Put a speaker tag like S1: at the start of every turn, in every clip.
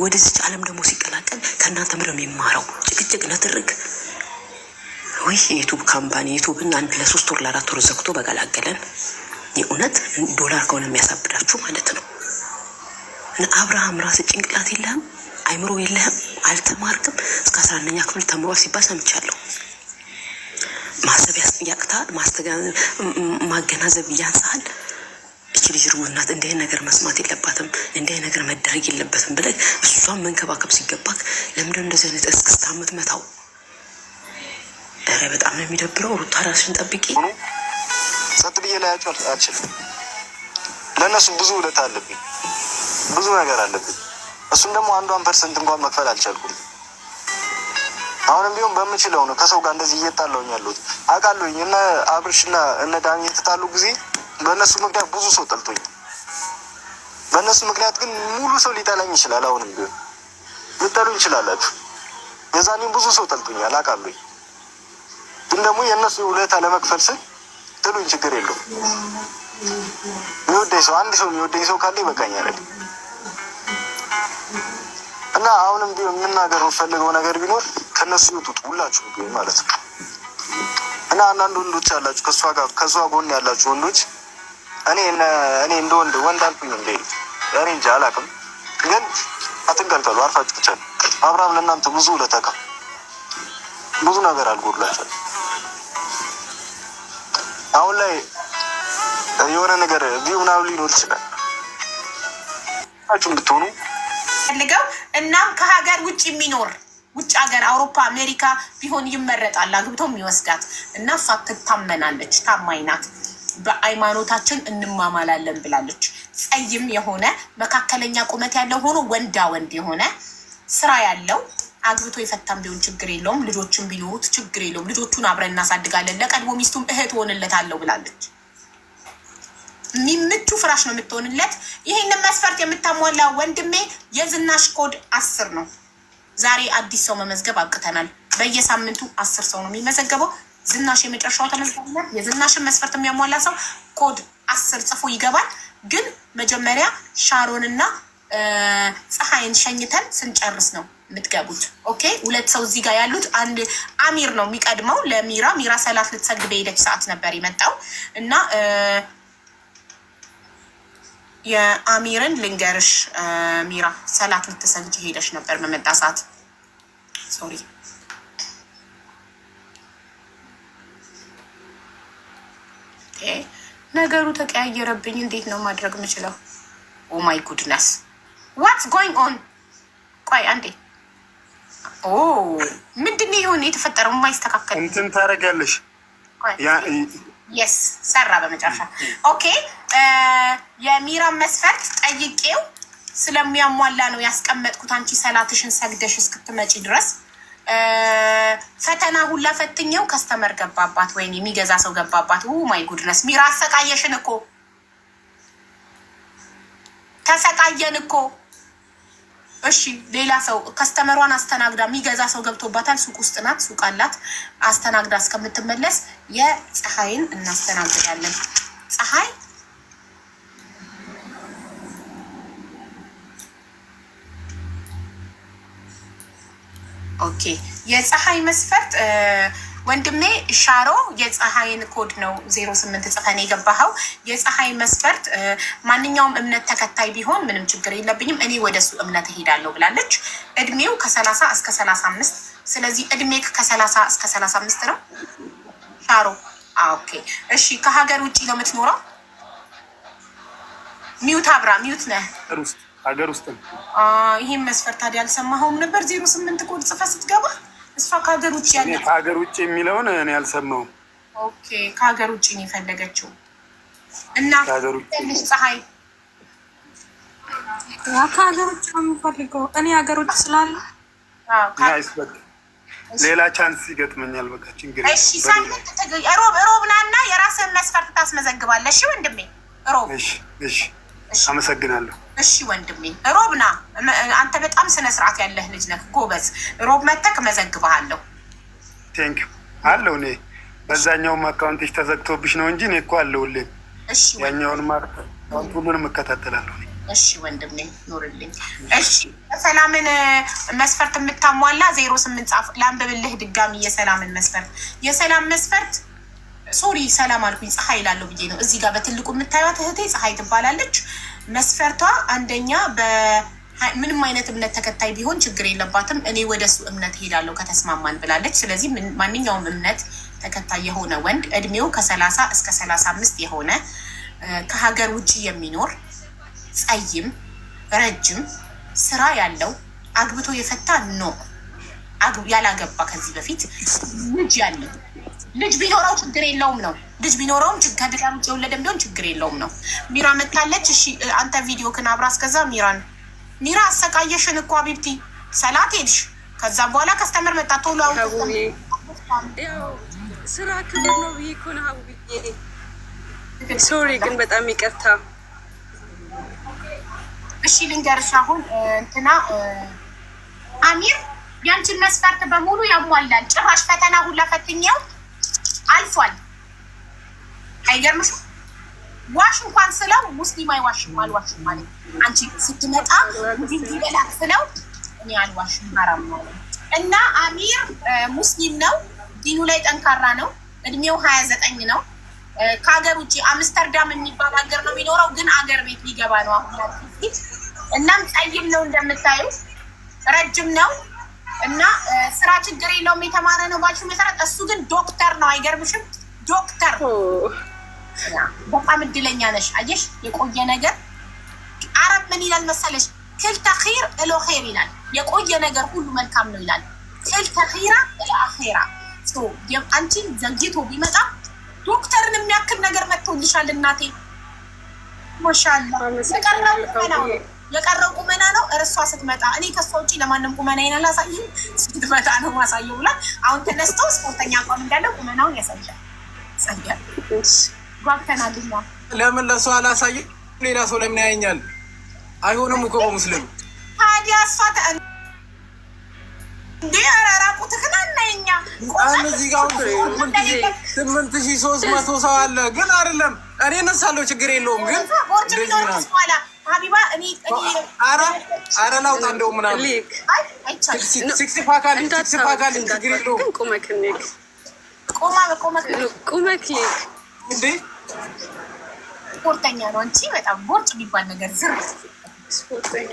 S1: ወደዚች ዓለም ደግሞ ሲቀላቀል ከእናንተ ምንም የሚማረው ጭቅጭቅ ነትርክ ወይ የዩቱብ ካምፓኒ ዩቱብን አንድ ለ3 ወር ለ4 ወር ዘግቶ በገላገለን። የእውነት ዶላር ከሆነ የሚያሳብዳችሁ ማለት ነው። እና አብርሃም ራስ ጭንቅላት የለህም፣ አይምሮ የለህም፣ አልተማርክም። እስከ 11ኛ ክፍል ተምሯል ሲባል ሰምቻለሁ። ማሰብ ያቅታል፣ ማገናዘብ ያንሳል። እቺ ልጅ ርጉዝ ናት፣ እንዲህ ነገር መስማት የለባትም፣ እንዲህ ነገር መደረግ የለበትም ብለህ እሷን መንከባከብ ሲገባክ ለምንድን እንደዚህ አይነት እስክስታ የምትመታው? ኧረ በጣም ነው የሚደብረው። ሩታ ራስሽን ጠብቂ።
S2: ጸጥ ብዬ ላያቸው አልችልም። ለእነሱ ብዙ ውለታ አለብኝ፣ ብዙ ነገር አለብኝ። እሱም ደግሞ 1% እንኳን መክፈል አልቻልኩም። አሁንም ቢሆን በምችለው ነው ከሰው ጋር እንደዚህ እየጣለውኝ ያለሁት አውቃለሁኝ። እነ አብርሽና እነ ዳኒ የተጣሉ ጊዜ በእነሱ ምክንያት ብዙ ሰው ጠልቶኝ፣ በእነሱ ምክንያት ግን ሙሉ ሰው ሊጠላኝ ይችላል። አሁንም ቢሆን ልጠሉኝ ይችላላችሁ። የዛኔም ብዙ ሰው ጠልቶኛል አውቃለሁኝ። ግን ደግሞ የእነሱ ውለታ ለመክፈል ስል ጥሉኝ፣ ችግር የለውም። የሚወደኝ ሰው አንድ ሰው የሚወደኝ ሰው ካለ ይበቃኛል። እና አሁንም ቢሆን የምናገር የምፈልገው ነገር ቢኖር ከእነሱ ይወጡት ሁላችሁ ቢሆን ማለት ነው። እና አንዳንድ ወንዶች ያላችሁ ከእሷ ጎን ያላችሁ ወንዶች እኔ እንደ ወንድ አልኩኝ እንደ እኔ እንጃ አላውቅም፣ ግን አትንቀልቀሉ፣ አርፋችሁ ብቻ። አብርሃም ለእናንተ ብዙ ውለታ ብዙ ነገር አልጎድላችኋል። አሁን ላይ የሆነ ነገር ቢሆናው ሊኖር ይችላል አችሁ ብትሆኑ
S3: ፈልገው። እናም ከሀገር ውጭ የሚኖር ውጭ ሀገር አውሮፓ አሜሪካ ቢሆን ይመረጣል አግብተው የሚወስዳት እና እሷ ትታመናለች፣ ታማኝ ናት። በሃይማኖታችን እንማማላለን ብላለች። ጸይም የሆነ መካከለኛ ቁመት ያለው ሆኖ ወንዳ ወንድ የሆነ ስራ ያለው አግብቶ የፈታም ቢሆን ችግር የለውም። ልጆችን ቢኖሩት ችግር የለውም። ልጆቹን አብረን እናሳድጋለን። ለቀድሞ ሚስቱም እህት ሆንለታለሁ ብላለች። የሚምቹ ፍራሽ ነው የምትሆንለት። ይህንን መስፈርት የምታሟላ ወንድሜ የዝናሽ ኮድ 10 ነው። ዛሬ አዲስ ሰው መመዝገብ አብቅተናል። በየሳምንቱ 10 ሰው ነው የሚመዘገበው። ዝናሽ የመጨረሻው ተመዝገቡለት። የዝናሽን መስፈርት የሚያሟላ ሰው ኮድ 10 ጽፎ ይገባል። ግን መጀመሪያ ሻሮንና ፀሐይን ሸኝተን ስንጨርስ ነው የምትገቡት። ኦኬ። 2 ሰው እዚህ ጋር ያሉት አንድ አሚር ነው የሚቀድመው። ሚራ ሰላት ልትሰግድ በሄደች ሰዓት ነበር የመጣው እና የአሚርን ልንገርሽ፣ ሚራ ሰላት ልትሰግጅ ሄደሽ ነበር በመጣ ሰዓት። ሶሪ ነገሩ ተቀያየረብኝ። እንዴት ነው ማድረግ የምችለው? ኦ ማይ ጉድነስ ዋትስ ጎይንግ ኦን። ቆይ አንዴ። ኦ ምንድን ነው የሆነ የተፈጠረው? የማይስተካከል
S2: እንትን ታደርጊያለሽ።
S3: የስ ሰራ በመጨረሻ። ኦኬ የሚራን መስፈርት ጠይቄው ስለሚያሟላ ነው ያስቀመጥኩት። አንቺ ሰላትሽን ሰግደሽ እስክትመጪ ድረስ ፈተና ሁላ ፈትኘው ከስተመር ገባባት፣ ወይም የሚገዛ ሰው ገባባት። ማይ ጉድነስ ሚራ አሰቃየሽን እኮ ተሰቃየን እኮ። እሺ ሌላ ሰው ከስተመሯን አስተናግዳ የሚገዛ ሰው ገብቶባታል። ሱቅ ውስጥ ናት፣ ሱቅ አላት። አስተናግዳ እስከምትመለስ የፀሐይን እናስተናግዳለን። ፀሐይ ኦኬ። የፀሐይ መስፈርት ወንድሜ ሻሮ የፀሐይን ኮድ ነው 08 ጽፈን የገባኸው። የፀሐይ መስፈርት ማንኛውም እምነት ተከታይ ቢሆን ምንም ችግር የለብኝም፣ እኔ ወደሱ እምነት እሄዳለሁ ብላለች። እድሜው ከ30 እስከ 35። ስለዚህ እድሜ ከ30 እስከ 35 ነው ሻሮ። ኦኬ እሺ። ከሀገር ውጭ ነው የምትኖረው? ሚዩት አብራ፣ ሚዩት ነህ።
S2: ሀገር ውስጥ ነው።
S3: ይሄን መስፈርት ታዲያ አልሰማኸውም ነበር? 08 ኮድ ጽፈህ ስትገባ እሷ ከሀገር ውጭ ያለ
S2: ከሀገር ውጭ የሚለውን እኔ አልሰማሁም።
S3: ኦኬ ከሀገር ውጭ ነው የፈለገችው እና ትንሽ ፀሐይ
S4: ከሀገር ውጭ ነው የምፈልገው እኔ ሀገር ውጭ ስላለ
S2: ሌላ ቻንስ ይገጥመኛል። በቃ ችግር
S3: እሺ። ሳምንት ሮብ ናና የራስህን መስፈርት ታስመዘግባለህ። እሺ ወንድሜ ሮብ።
S2: እሺ አመሰግናለሁ።
S3: እሺ ወንድሜ ሮብና አንተ በጣም ስነ ስርዓት ያለህ ልጅ ነህ፣ ጎበዝ። ሮብ መተክ መዘግብሃለሁ።
S2: ቴንክ አለው። እኔ በዛኛውም አካውንትሽ ተዘግቶብሽ ነው እንጂ እኔ እኮ አለሁልኝ።
S3: እሺ
S2: ያኛውን አካውንት ሁሉንም እከታተላለሁ።
S3: እሺ ወንድሜ ኑርልኝ። እሺ የሰላምን መስፈርት የምታሟላ 08 ጻፍ። ላንብብልህ ድጋሚ የሰላምን መስፈርት። የሰላም መስፈርት ሶሪ ሰላም አልኩኝ፣ ፀሐይ ላለው ብዬ ነው። እዚህ ጋር በትልቁ የምታዩት እህቴ ፀሐይ ትባላለች። መስፈርቷ አንደኛ ምንም አይነት እምነት ተከታይ ቢሆን ችግር የለባትም። እኔ ወደ እሱ እምነት ሄዳለሁ ከተስማማን ብላለች። ስለዚህ ማንኛውም እምነት ተከታይ የሆነ ወንድ እድሜው ከ30 እስከ 35 የሆነ ከሀገር ውጭ የሚኖር ጸይም፣ ረጅም፣ ስራ ያለው፣ አግብቶ የፈታ ነው ያላገባ ከዚህ በፊት ልጅ ያለው፣ ልጅ ቢኖረው ችግር የለውም ነው። ልጅ ቢኖረውም ከድጋም ውጭ የወለደም ቢሆን ችግር የለውም ነው። ሚራ መታለች። እሺ አንተ ቪዲዮ ክን አብራ እስከዛ ሚራ አሰቃየሽን እኮ አቢብቲ ሰላት ሄድሽ። ከዛም በኋላ ከስተመር መጣ ቶሎ
S4: ስራ ክብር ነው ብዬ እኮ ነው ሀቡዬ። ሶሪ ግን በጣም ይቅርታ።
S3: እሺ ልንገርሽ አሁን እንትና አሚር ያንቺን መስፈርት በሙሉ ያሟላል። ጭራሽ ፈተና ሁላ ፈትኛው አልፏል። አይገርምሽ? ዋሽ እንኳን ስለው ሙስሊም አይዋሽም አልዋሽም ማለት አንቺ ስትመጣ ይበላክ ስለው እኔ አልዋሽም ሐራም ነው። እና አሚር ሙስሊም ነው፣ ዲኑ ላይ ጠንካራ ነው። እድሜው 29 ነው። ከሀገር ውጭ አምስተርዳም የሚባል ሀገር ነው የሚኖረው፣ ግን አገር ቤት ሊገባ ነው አሁን ፊት። እናም ጸይም ነው እንደምታዩ፣ ረጅም ነው እና ስራ ችግር የለውም የተማረ ነው ባልሽው መሰረት። እሱ ግን ዶክተር ነው። አይገርምሽም? ዶክተር በጣም እድለኛ ነሽ። አየሽ የቆየ ነገር አረብ ምን ይላል መሰለሽ? ክልተ ኺር እሎ ኺር ይላል። የቆየ ነገር ሁሉ መልካም ነው ይላል። ክልተ ኺራ እሎ አኺራ። አንቺን ዘግይቶ ቢመጣ ዶክተርን የሚያክል ነገር መጥቶልሻል እናቴ። ማሻአላ የቀረው ቁመና ነው። እርሷ ስትመጣ እኔ ከሷ ውጭ ለማንም ቁመና ይናል አሳይም ስትመጣ ነው ማሳየው ብላ አሁን ተነስቶ ስፖርተኛ አቋም እንዳለው ቁመናውን ያሳያል። ያሳያል። ጓግተናልና
S5: ለምን ለሷ አላሳይም? ሌላ ሰው ለምን ያየኛል? አይሆንም እኮ በሙስሊም
S3: ታዲያ እሷ እንዴ አራራቁ ትክናናኛ
S5: እዚህ ጋር 8300 ሰው አለ። ግን አይደለም እኔ እነሳለሁ ችግር የለውም። ግን
S3: ሀቢባ እኔ
S5: አረ ላውጣ እንደው ምናምን ሲክስ ፓካል ችግር የለውም።
S4: ቁመክ
S5: እንዴ
S3: ስፖርተኛ ነው እንጂ በጣም ቦርጭ የሚባል ነገር ዝር
S4: ስፖርተኛ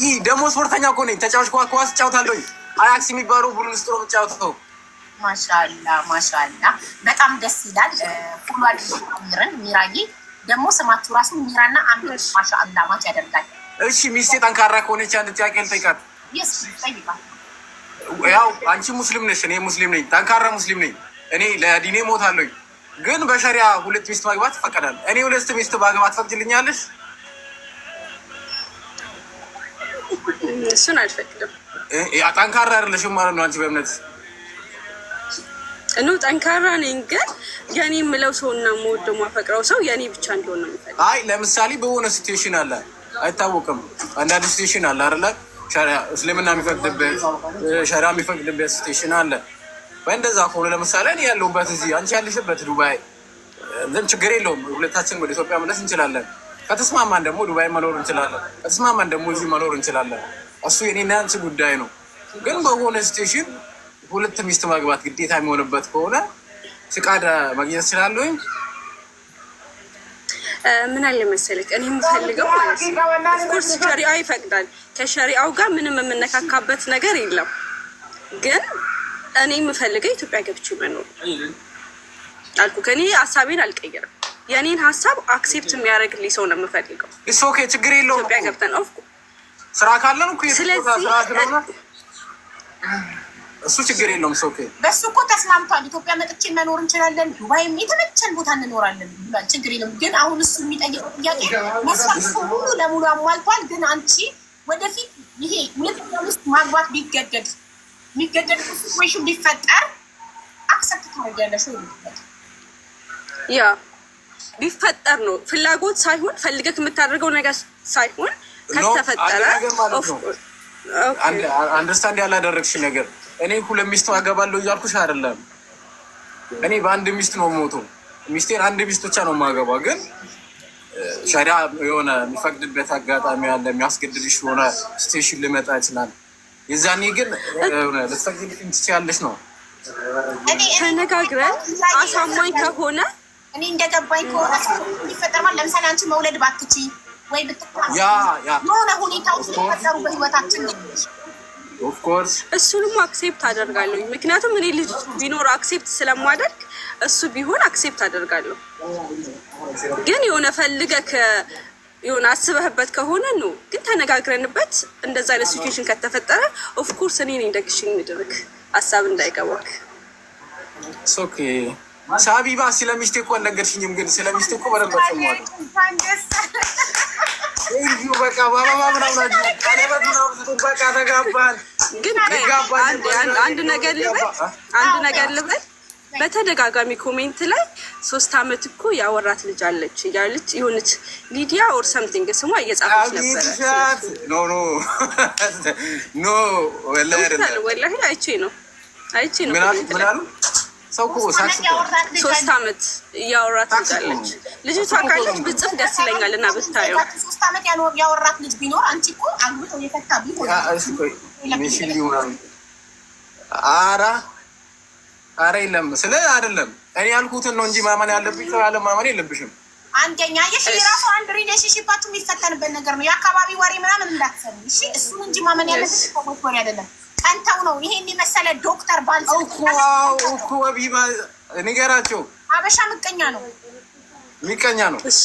S5: ይህ ደግሞ ስፖርተኛ እኮ ነኝ። ተጫዋች ኳስ እጫወታለሁ። አያክስ የሚባለው ቡድን ውስጥ ነው የምጫወተው።
S3: ማሻአላ በጣም ደስ ይላል። ፉሉ አሚርን ሚራዬ ደግሞ ስማችሁ ራሱ ሚራና አሚር ማሻአላ ማች ያደርጋል።
S5: እሺ ሚስቴ ጠንካራ ከሆነች አንድ ጥያቄ ልጠይቃት።
S3: ጠይቃት።
S5: ያው አንቺ ሙስሊም ነሽ፣ እኔ ሙስሊም ነኝ፣ ጠንካራ ሙስሊም ነኝ። እኔ ለዲኔ ሞታለሁ። ግን በሸሪያ 2 ሚስት ማግባት ይፈቀዳል። እኔ 2 ሚስት ባገባ ትፈቅጂልኛለሽ?
S4: እሱን አልፈቅድም።
S5: ጠንካራ አይደለሽም ማለት ነው አንቺ በእምነት?
S4: ጠንካራ ነኝ፣ ግን የኔ የምለው ሰው እና የምወደው የማፈቅረው ሰው የኔ ብቻ እንዲሆን ነው የምፈልገው።
S5: አይ ለምሳሌ በሆነ ሲትዌሽን አለ፣ አይታወቅም። አንዳንድ ሲትዌሽን አለ አይደለ? እስልምና የሚፈቅድበት ሸሪዓ የሚፈቅድበት ሲትዌሽን አለ። በእንደዛ ከሆነ ለምሳሌ እኔ ያለሁበት እዚህ አንቺ ያለሽበት ዱባይ ግን ችግር የለውም። ሁለታችን ወደ ኢትዮጵያ መለስ እንችላለን። ከተስማማን ደግሞ ዱባይ መኖር እንችላለን። ከተስማማን ደግሞ እዚህ መኖር እንችላለን። እሱ የኔና አንቺ ጉዳይ ነው። ግን በሆነ ስቴሽን 2 ሚስት ማግባት ግዴታ የሚሆንበት ከሆነ ፍቃድ ማግኘት እችላለሁ።
S4: ምን አለ መሰለክ እኔ የምፈልገው ኦፍኮርስ ሸሪዓ ይፈቅዳል። ከሸሪዓው ጋር ምንም የምነካካበት ነገር የለም። ግን እኔ የምፈልገው ኢትዮጵያ ገብቼ መኖር አልኩ። ከኔ ሀሳቤን አልቀየርም። የኔን ሀሳብ አክሴፕት የሚያደርግልኝ ሰው ነው የምፈልገው።
S5: እሱ ኦኬ ችግር የለውም።
S4: ኢትዮጵያ ገብተን
S5: ስራ ካለን እኮ
S3: ስለዚህ
S5: እሱ ችግር የለውም። ኦኬ
S3: በሱ እኮ ተስማምቷል። ኢትዮጵያ መጥቼ መኖር እንችላለን፣ ዱባይም የተመቸን ቦታ እንኖራለን ብሏል። ችግር የለም። ግን አሁን እሱ የሚጠይቀው ጥያቄ መስፈርቱ ሙሉ ለሙሉ አሟልቷል። ግን አንቺ ወደፊት ይሄ 2 ሚስት ማግባት ቢገደድ የሚገደድ ሲቹዌሽን ቢፈጠር አክሰፕት ታደርጊያለሽ ወይ?
S4: ያ ቢፈጠር ነው ፍላጎት ሳይሆን ፈልገህ የምታደርገው ነገር ሳይሆን ከተፈጠረ
S5: አንደርስታንድ ያላደረግሽ ነገር እኔ 2 ሚስት አገባለሁ እያልኩሽ አይደለም። እኔ በአንድ ሚስት ነው የምሞተው። ሚስቴን 1 ሚስት ብቻ ነው የማገባ። ግን ሸሪያ የሆነ የሚፈቅድበት አጋጣሚ ያለ የሚያስገድድሽ የሆነ ስቴሽን ሊመጣ ይችላል። የዛኔ ግን ልትፈቅድልኝ ትችያለሽ ነው
S4: ተነጋግረን አሳማኝ ከሆነ
S3: እኔ እንደገባኝ ከሆነ ይፈጠራል። ለምሳሌ አንቺ መውለድ ባትቺ ወይ የሆነ ሁኔታዎች ሊፈጠሩ በህይወታችን
S5: ኦፍኮርስ
S4: እሱንም አክሴፕት አደርጋለሁ። ምክንያቱም እኔ ልጅ ቢኖር አክሴፕት ስለማደርግ እሱ ቢሆን አክሴፕት አደርጋለሁ። ግን የሆነ ፈልገህ የሆነ አስበህበት ከሆነ ነው። ግን ተነጋግረንበት እንደዛ አይነት ሲቹዌሽን ከተፈጠረ ኦፍኮርስ እኔ ነኝ ደግሼ ምድርክ ሀሳብ እንዳይገባክ።
S5: ኦኬ ሳቢባ ስለሚስቴ እኮ አልነገርሽኝም። ግን ስለሚስቴ እኮ በደንብ ሰማሁ። በቃ ባባ ምናምን በቃ ተጋባን።
S4: ግን አንድ ነገር ልበል በተደጋጋሚ ኮሜንት ላይ 3 ዓመት እኮ ያወራት ልጅ አለች እያለች የሆነች ሊዲያ ኦር ሰምቲንግ ስሟ እየጻፈች ነበረ።
S5: ኖ
S4: ወላሂ አይቼ ነው
S5: ምናሉ ሰው እኮ
S4: 3 ዓመት እያወራት ልጅ አለች። ልጅቷ ካለች ብጽፍ ደስ ይለኛል እና ብታየው
S3: 3 ዓመት ያወራት ልጅ ቢኖር አንቺ እኮ አግብቶ የፈታ ቢሆን
S5: ኧረ የለም ስለ አይደለም እኔ ያልኩትን ነው እንጂ ማመን ያለብኝ ሰው ያለ ማመን የለብሽም።
S3: አንደኛ የራሱ አንድ ሪሌሽንሺፓችሁ የሚፈተንበት ነገር ነው። የአካባቢ ወሬ ምናምን እንዳትሰሩ እሺ። እሱን እንጂ ማመን ያለብሽ ሰዎች ወሬ አይደለም። ቀንተው ነው ይሄን የመሰለ ዶክተር ባልስ
S5: እኮ ወቢባ ንገራቸው።
S3: አበሻ ምቀኛ ነው
S5: ሚቀኛ ነው።
S4: እሺ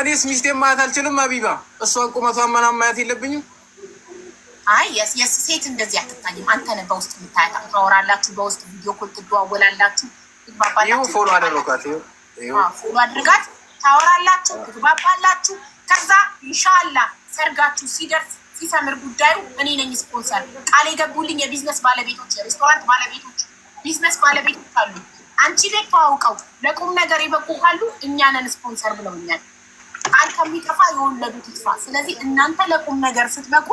S5: እኔስ ሚስቴን ማየት አልችልም። አቢባ እሷን ቁመቷን ምናምን ማየት የለብኝም።
S3: አይ የስ ሴት እንደዚህ አትታይም። አንተ ነህ በውስጥ የምታያት። ታወራላችሁ፣ በውስጥ ቪዲዮ ኮል ትደዋወላላችሁ፣ ትግባባላችሁ።
S5: ፎሎ አደረኳት።
S3: ፎሎ አድርጋት፣ ታወራላችሁ፣ ትግባባላችሁ። ከዛ ኢንሻአላህ ሰርጋችሁ ሲደርስ ሲሰምር ጉዳዩ እኔ ነኝ ስፖንሰር። ቃል የገቡልኝ የቢዝነስ ባለቤቶች፣ የሬስቶራንት ባለቤቶች፣ ቢዝነስ ባለቤቶች አሉ። አንቺ ላይ ተዋውቀው ለቁም ነገር የበቁ ካሉ እኛ ነን ስፖንሰር ብለውኛል። ቃል ከሚጠፋ የወለዱት ይጥፋ። ስለዚህ እናንተ ለቁም ነገር ስትበቁ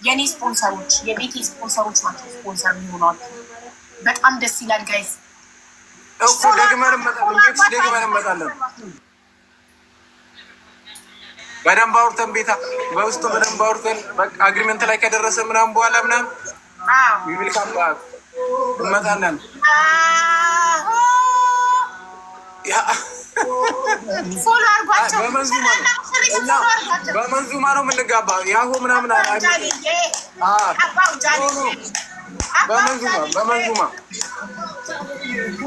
S3: የኔ ስፖንሰሮች የቤቴ ስፖንሰሮች ናቸው ስፖንሰር የሚሆኗቸው። በጣም ደስ ይላል ጋይስ።
S5: እኮ ደግመን እንመጣለን። በደንብ አውርተን ቤታ በውስጡ በደንብ አውርተን በቃ አግሪመንት ላይ ከደረሰ ምናምን በኋላ ምናምን ዊልካም ባክ እንመጣለን።
S3: ፎሎ አድርጓቸው።
S5: በመንዙማ ነው የምንጋባ። ያሆ ምናምን በመንዙማ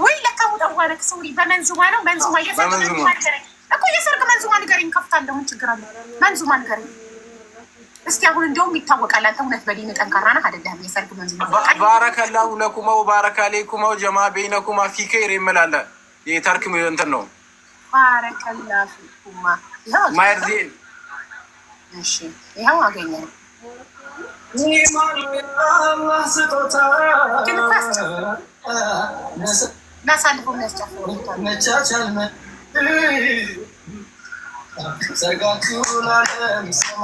S3: ወይ ለካሙ ደዋለክ ሶሪ በመንዙማ ነው። መንዙማ እኮ የሰርግ መንዙማ ንገሪኝ። ከፍታለሁ። ምን ችግር አለ? መንዙማ ንገሪኝ እስቲ። አሁን እንደውም ይታወቃል። አንተ እውነት በዲን ጠንካራ ነህ አይደለም? የሰርግ መንዙማ
S5: ባረከላሁ ለኩማ ወባረከ አለይኩማ ወጀማ በይነኩማ ፊ ኸይር ይመላል። የታርክ እንትን ነው።
S3: ባረከላሁ ፊኩማ
S5: ማርዚን
S3: እሺ፣ ይሄው አገኘው። ናሳልፎ የሚያስጨፍሩ ሰርጋችሁ ላለም ሰማ